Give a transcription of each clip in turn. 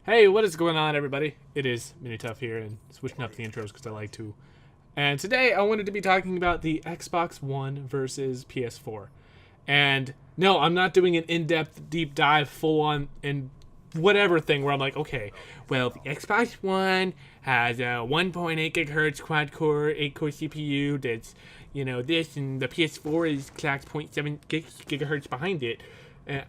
Hey, what is going on, everybody? It is Minituff here, and switching up the intros because I like to. And today I wanted to be talking about the Xbox One versus PS4. And no, I'm not doing an in-depth, deep dive, full-on, and whatever thing where I'm like, okay, well, the Xbox One has a 1.8 gigahertz quad-core, 8-core CPU that's, this, and the PS4 is clocked 0.7 gigahertz behind it.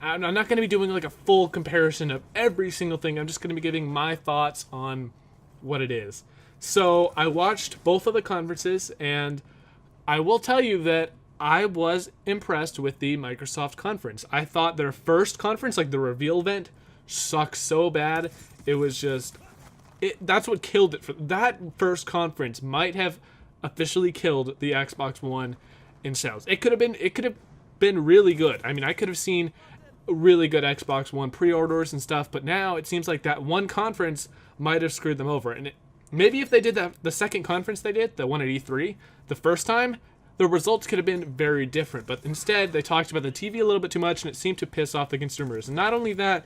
I'm not going to be doing like a full comparison of every single thing. I'm just going to be giving my thoughts on what it is. So I watched both of the conferences, and I will tell you that I was impressed with the Microsoft conference. I thought their first conference, like the reveal event, sucked so bad. It was just... that's what killed it. That first conference might have officially killed the Xbox One in sales. It could have been really good. I mean, I could have seen really good Xbox One pre-orders and stuff, but now it seems like that one conference might have screwed them over. And maybe if they did that, the second conference they did, the one at E3, the first time, the results could have been very different. But instead, they talked about the TV a little bit too much, and it seemed to piss off the consumers. And not only that,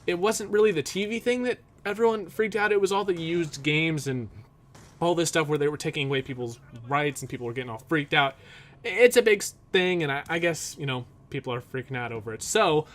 it wasn't really the TV thing that everyone freaked out. It was all the used games and all this stuff where they were taking away people's rights and people were getting all freaked out. It's a big thing, and I guess, people are freaking out over it. So,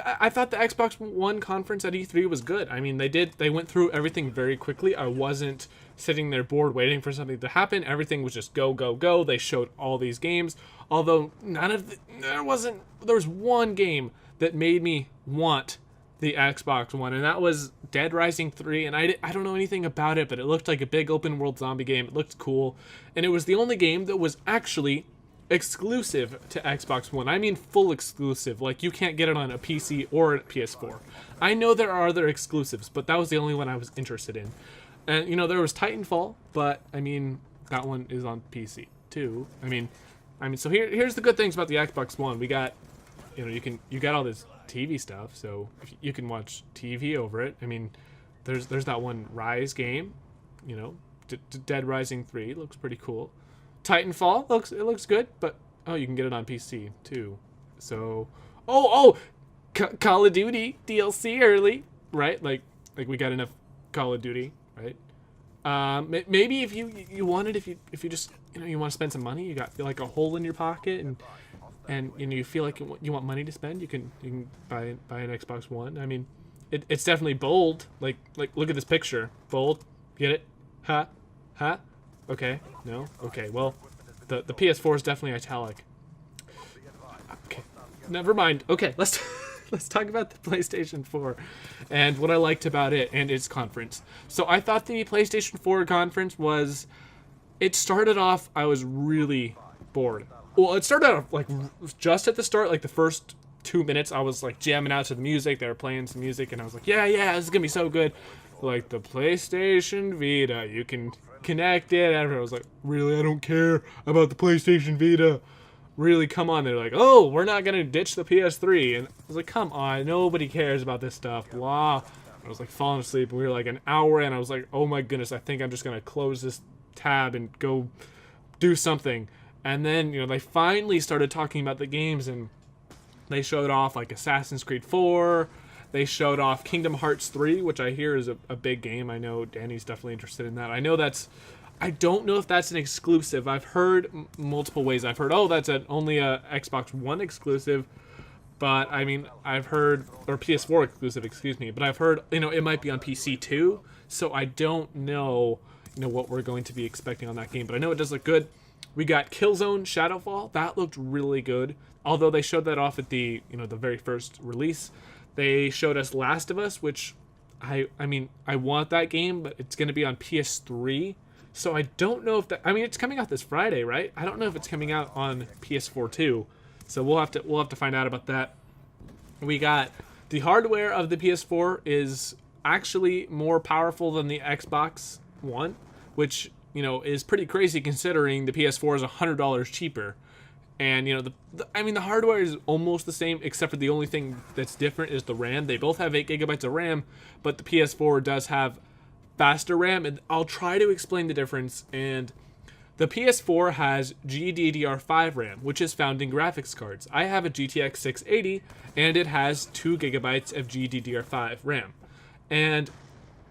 I thought the Xbox One conference at E3 was good. I mean, they went through everything very quickly. I wasn't sitting there bored waiting for something to happen. Everything was just go, go, go. They showed all these games. Although, there was one game that made me want the Xbox One, and that was Dead Rising 3, and I don't know anything about it, but it looked like a big open world zombie game. It looked cool, and it was the only game that was actually exclusive to Xbox One. I mean full exclusive, like you can't get it on a PC or a PS4. I know there are other exclusives, but that was the only one I was interested in. And there was Titanfall, but I mean that one is on PC too. I mean so here's the good things about the Xbox One. We got you got all this TV stuff, so you can watch TV over it. I mean, there's that one Rise game, Dead Rising 3 looks pretty cool. Titanfall looks good, but you can get it on PC too. So Call of Duty DLC early, right? Like we got enough Call of Duty, right? Maybe if you wanted, if you just you want to spend some money, you feel like a hole in your pocket, and you feel like you want money to spend, you can buy an Xbox One. I mean, it's definitely bold. Like look at this picture, bold. Get it? Huh? Okay. No. Okay. Well, the PS4 is definitely italic. Okay. Never mind. Okay. Let's talk about the PlayStation 4 and what I liked about it and its conference. So I thought the PlayStation 4 conference was. It started off. I was really bored. Well, it started out like just at the start, like the first 2 minutes, I was like jamming out to the music. They were playing some music, and I was like, yeah, this is gonna be so good. Like the PlayStation Vita, you can connect it. And I was like, really, I don't care about the PlayStation Vita. Really, come on. They're like, oh, we're not gonna ditch the PS3, and I was like, come on, nobody cares about this stuff. Blah. I was like falling asleep, and we were like an hour in. I was like, oh my goodness, I think I'm just gonna close this tab and go do something. And then, they finally started talking about the games, and they showed off, like, Assassin's Creed 4. They showed off Kingdom Hearts 3, which I hear is a big game. I know Danny's definitely interested in that. I don't know if that's an exclusive. I've heard multiple ways. I've heard, that's only a Xbox One exclusive. But, I mean, I've heard, or PS4 exclusive, excuse me. But I've heard, it might be on PC too. So I don't know, what we're going to be expecting on that game. But I know it does look good. We got Killzone Shadowfall. That looked really good. Although they showed that off at the, the very first release. They showed us Last of Us, which I mean, I want that game, but it's going to be on PS3. So I don't know if that, it's coming out this Friday, right? I don't know if it's coming out on PS4 too. So we'll have to find out about that. We got the hardware of the PS4 is actually more powerful than the Xbox One, which is pretty crazy considering the PS4 is $100 cheaper. And, the hardware is almost the same, except for the only thing that's different is the RAM. They both have 8 gigabytes of RAM, but the PS4 does have faster RAM, and I'll try to explain the difference. And the PS4 has GDDR5 RAM, which is found in graphics cards. I have a GTX 680, and it has 2 gigabytes of GDDR5 RAM. and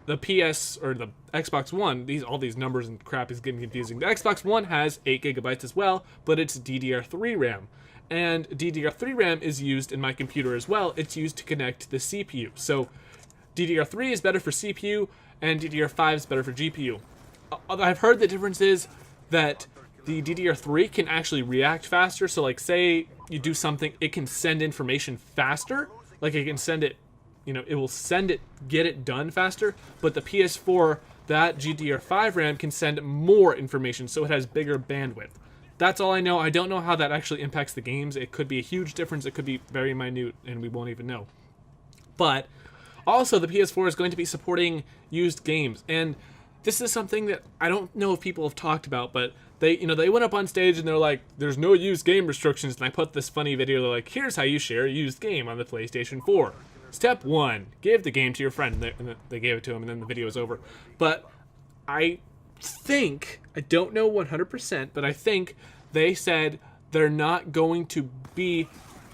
the PS or the Xbox One, all these numbers and crap is getting confusing. The Xbox One has 8 gigabytes as well, but it's DDR3 RAM. And DDR3 RAM is used in my computer as well. It's used to connect to the CPU. So DDR3 is better for CPU, and DDR5 is better for GPU. I've heard the difference is that the DDR3 can actually react faster. So like say you do something, it can send information faster. Like it can send it, it will send it, get it done faster. But the PS4, that GDDR5 RAM can send more information, so it has bigger bandwidth. That's all I know. I don't know how that actually impacts the games. It could be a huge difference. It could be very minute, and we won't even know. But also, the PS4 is going to be supporting used games, and this is something that I don't know if people have talked about, but they went up on stage and they're like, "There's no used game restrictions," and I put this funny video. They're like, "Here's how you share a used game on the PlayStation 4. Step 1: give the game to your friend." And they gave it to him, and then the video was over. But I don't know 100%, but I think they said they're not going to be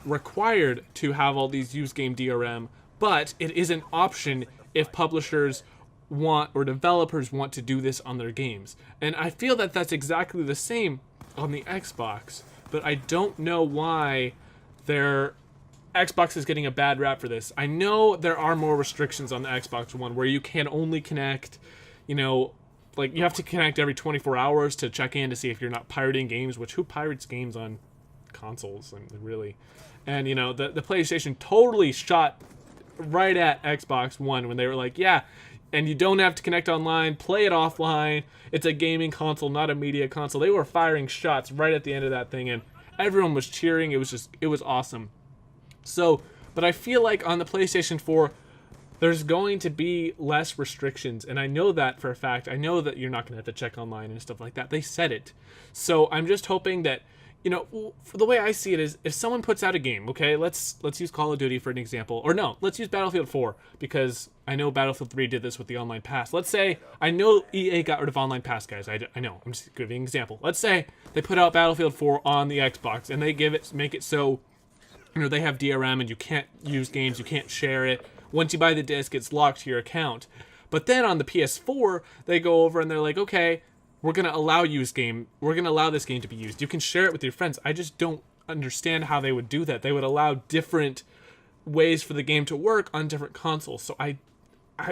required to have all these used game DRM, but it is an option if publishers want or developers want to do this on their games. And I feel that that's exactly the same on the Xbox, but I don't know why their Xbox is getting a bad rap for this. I know there are more restrictions on the Xbox One where you can only connect, like you have to connect every 24 hours to check in to see if you're not pirating games, which who pirates games on consoles? And really, and the PlayStation totally shot right at Xbox One when they were like, yeah, and you don't have to connect online, play it offline. It's a gaming console, not a media console. They were firing shots right at the end of that thing, and everyone was cheering. It was awesome. So, but I feel like on the PlayStation 4, there's going to be less restrictions, and I know that for a fact. I know that you're not going to have to check online and stuff like that. They said it. So I'm just hoping that, for the way I see it is, if someone puts out a game, okay, let's use Call of Duty for an example. Or no, let's use Battlefield 4, because I know Battlefield 3 did this with the online pass. Let's say, I know EA got rid of online pass, guys. I know, I'm just giving an example. Let's say they put out Battlefield 4 on the Xbox, and they make it so, they have DRM, and you can't use games, you can't share it. Once you buy the disc, it's locked to your account. But then on the PS4, they go over and they're like, okay, we're going to allow this game to be used. You can share it with your friends. I just don't understand how they would do that. They would allow different ways for the game to work on different consoles. So I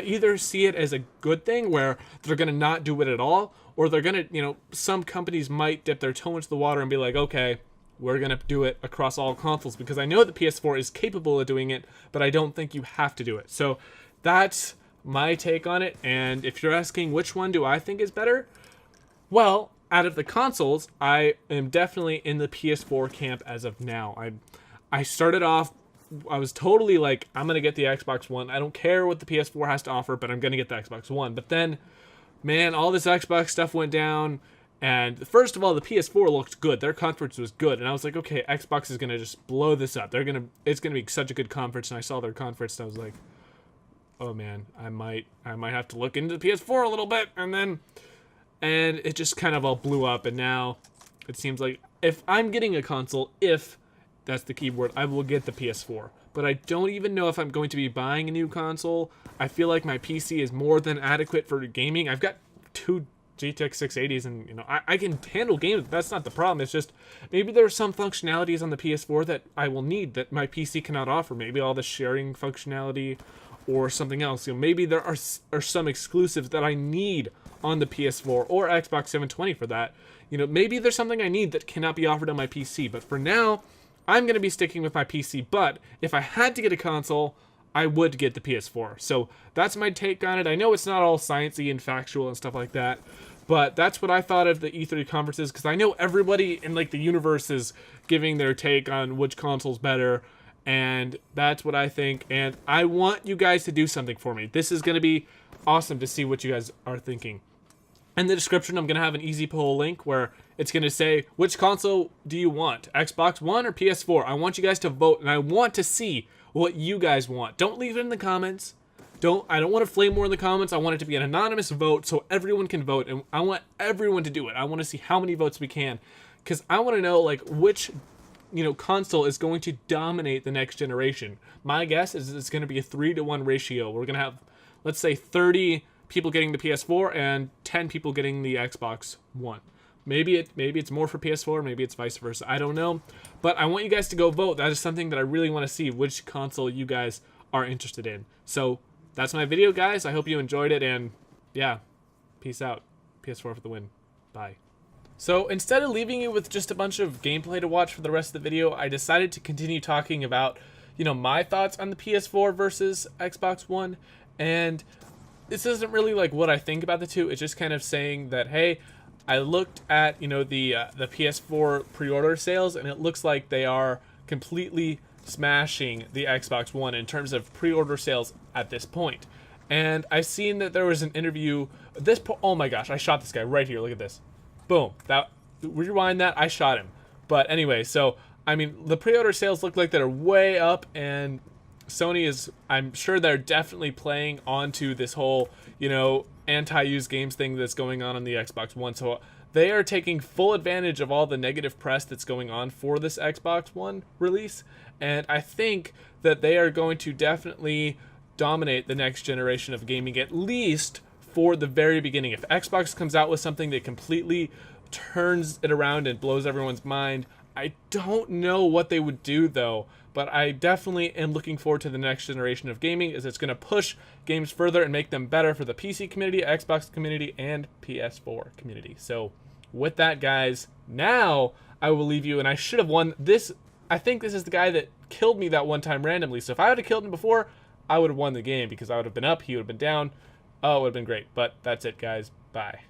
either see it as a good thing where they're going to not do it at all, or they're going to, some companies might dip their toe into the water and be like, okay, we're going to do it across all consoles, because I know the PS4 is capable of doing it, but I don't think you have to do it. So that's my take on it. And if you're asking which one do I think is better, well, out of the consoles, I am definitely in the PS4 camp as of now. I started off, I was totally like, I'm going to get the Xbox One. I don't care what the PS4 has to offer, but I'm going to get the Xbox One. But then, man, all this Xbox stuff went down. And first of all, the PS4 looked good. Their conference was good. And I was like, okay, Xbox is going to just blow this up. It's going to be such a good conference. And I saw their conference and I was like, oh man, I might have to look into the PS4 a little bit. And it just kind of all blew up. And now it seems like if I'm getting a console, if that's the keyword, I will get the PS4. But I don't even know if I'm going to be buying a new console. I feel like my PC is more than adequate for gaming. I've got 2 GTX 680s, and I can handle games. That's not the problem. It's just maybe there are some functionalities on the PS4 that I will need that my PC cannot offer. Maybe all the sharing functionality or something else. Maybe there are some exclusives that I need on the PS4 or Xbox 720 for that. Maybe there's something I need that cannot be offered on my PC. But for now, I'm going to be sticking with my PC. But if I had to get a console, I would get the PS4. So that's my take on it. I know it's not all sciencey and factual and stuff like that, but that's what I thought of the E3 conferences, because I know everybody in the universe is giving their take on which console's better, and that's what I think. And I want you guys to do something for me. This is going to be awesome to see what you guys are thinking. In the description, I'm going to have an easy poll link where it's going to say, which console do you want? Xbox One or PS4? I want you guys to vote, and I want to see what you guys want. Don't leave it in the comments. I don't want to flame more in the comments. I want it to be an anonymous vote so everyone can vote, and I want everyone to do it. I want to see how many votes we can, because I want to know which console is going to dominate the next generation. My guess is it's going to be a 3-to-1 ratio. We're going to have let's say 30 people getting the PS4 and 10 people getting the Xbox One. Maybe it's more for PS4, maybe it's vice versa. I don't know. But I want you guys to go vote. That is something that I really want to see, which console you guys are interested in. So that's my video, guys. I hope you enjoyed it, and yeah, peace out. PS4 for the win. Bye. So instead of leaving you with just a bunch of gameplay to watch for the rest of the video, I decided to continue talking about, my thoughts on the PS4 versus Xbox One. And this isn't really like what I think about the two. It's just kind of saying that, hey, I looked at, the PS4 pre-order sales, and it looks like they are completely smashing the Xbox One in terms of pre-order sales at this point. And I've seen that there was an interview. Oh my gosh, I shot this guy right here. Look at this. Boom. Rewind that. I shot him. But anyway, so I mean, the pre-order sales look like they're way up, and Sony is, I'm sure they're definitely playing onto this whole, anti-used games thing that's going on the Xbox One. So they are taking full advantage of all the negative press that's going on for this Xbox One release. And I think that they are going to definitely dominate the next generation of gaming, at least for the very beginning. If Xbox comes out with something that completely turns it around and blows everyone's mind, I don't know what they would do though, but I definitely am looking forward to the next generation of gaming, as it's going to push games further and make them better for the PC community, Xbox community, and PS4 community. So with that, guys, now I will leave you, and I should have won this. I think this is the guy that killed me that one time randomly. So if I would have killed him before, I would have won the game, because I would have been up, he would have been down. Oh, it would have been great. But that's it, guys. Bye.